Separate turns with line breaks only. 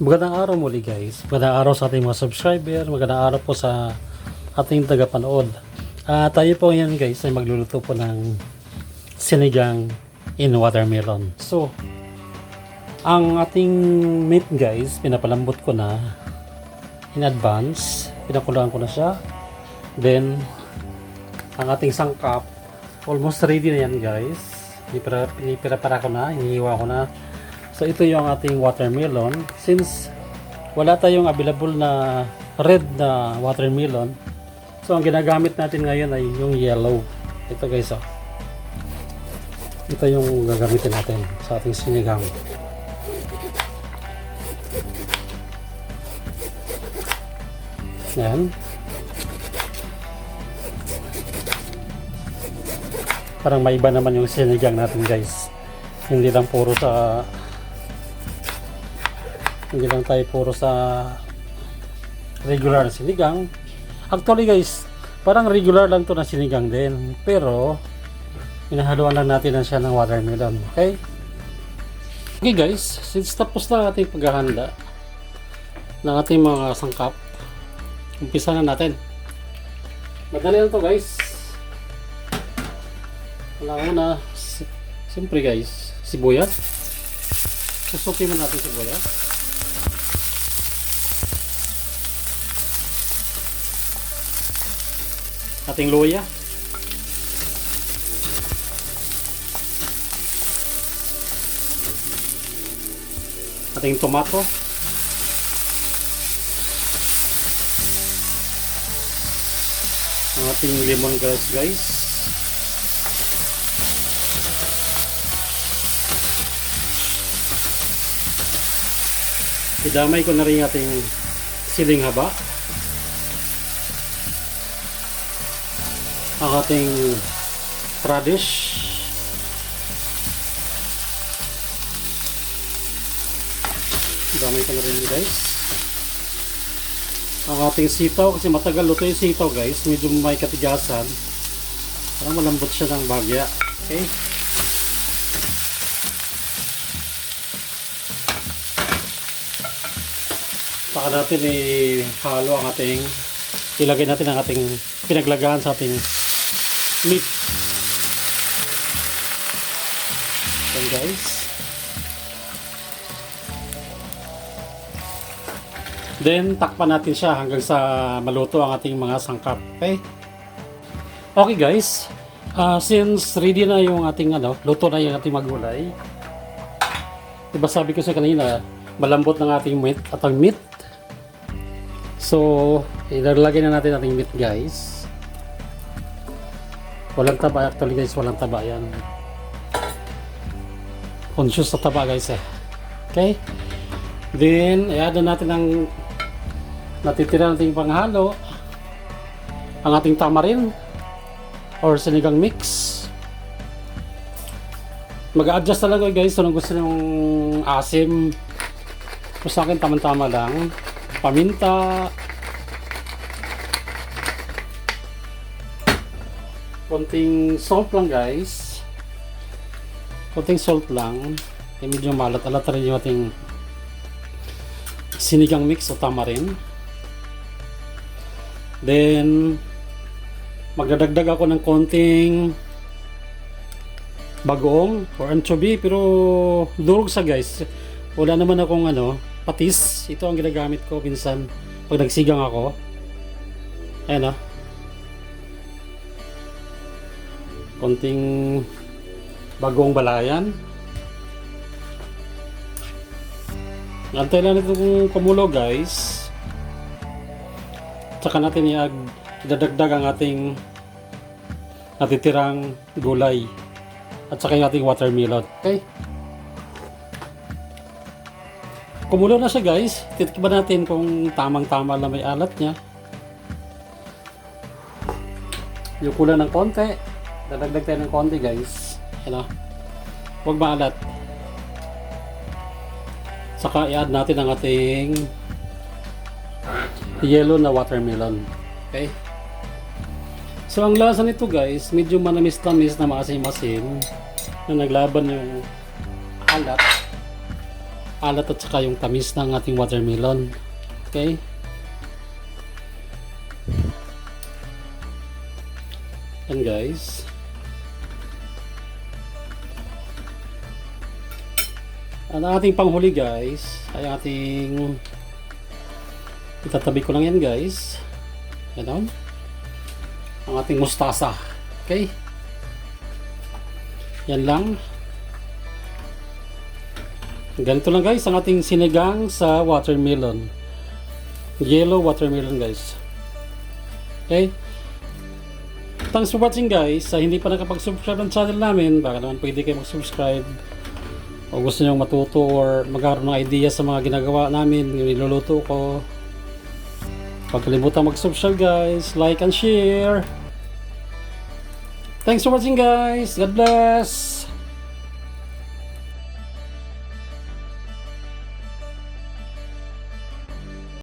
Magandang araw muli guys. Magandang araw sa ating mga subscriber. Magandang araw po sa ating tagapanood. Tayo po ngayon guys ay magluluto po ng sinigang in watermelon. So, ang ating meat guys, pinapalambot ko na in advance. Pinakulaan ko na siya. Then, ang ating sangkap, almost ready na yan guys. Pinipira-para ko na, hinihiwa ko na. So ito yung ating watermelon. Since wala tayong available na red na watermelon, so ang ginagamit natin ngayon ay yung yellow. Ito guys, oh. Ito yung gagamitin natin sa ating sinigang. Yan. Parang maiba naman yung sinigang natin guys. Hindi lang tayo puro sa regular na sinigang. Actually guys, parang regular lang to na sinigang din, pero inahaluan lang natin na siya ng watermelon. Okay guys, since tapos na ating paghahanda ng ating mga sangkap, umpisa na natin. Madali lang to guys. Una, siyempre guys, sibuyas. Susukin mo natin sibuyas. Ating luya. Ating tomato. Ang ating lemongrass guys. Idamay ko na rin ating siling haba. Ang ating radish. Damay ko na rin guys. Ang ating sitaw, kasi matagal luto yung sitaw guys, medyo may katigasan. Parang malambot siya ng bagya. Okay. Saka natin ihalo ang ating, ilagay natin ang ating pinaglagahan sa ating meat. Yan guys. Then takpan natin siya hanggang sa maluto ang ating mga sangkap. Okay? Okay guys. Since ready na yung ating luto na yung ating magulay. Diba sabi ko sa kanina, malambot ng ating meat at ang meat. So, ilalagay na natin ating meat guys. Walang taba actually guys, walang taba yan. Conscious sa taba guys eh. Okay? Then, i-add na natin ang natitira nating panghalo. Ang ating tamarin or sinigang mix. Mag-adjust talaga guys kung gusto nyong asim. So, sa akin tama-tama lang. Paminta. Konting salt lang guys. Konting salt lang. Medyo malat-alat rin yung ating sinigang mix o tamarin. Then magdadagdag ako ng konting bagoong or anchovy, pero durog sa guys. Wala naman akong patis. Ito ang ginagamit ko minsan pag nagsigang ako. Ayan konting bagong balayan. Antay lang itong kumulo guys. Tsaka natin idadagdag ang ating natitirang gulay at saka yung ating watermelon. Okay? Kumulo na siya guys. Titikman natin kung tamang-tama lang may alat niya. Yung kulang ng konti. Dadagdag tayo ng konti guys. Huwag maalat. Saka i-add natin ang ating yellow na watermelon. Okay? So ang lasa nito guys, medyo manamis-tamis na maasim-asim na naglaban yung alat. alat at saka yung tamis ng ating watermelon. Okay? Yan guys. Ang ating panghuli guys ay ating itatabi ko lang yan guys. Yan ang ating mustasa. Okay? Yan lang. Ganito lang guys ang ating sinigang sa watermelon. Yellow watermelon guys. Okay? Thanks for watching guys. Sa hindi pa nakapag-subscribe ng channel namin, baka naman pwede kayo mag-subscribe. O gusto nyo matuto or magkaroon ng idea sa mga ginagawa namin, yung niluluto ko. Huwag kalimutan mag-subscribe guys, like and share. Thanks for watching guys. God bless.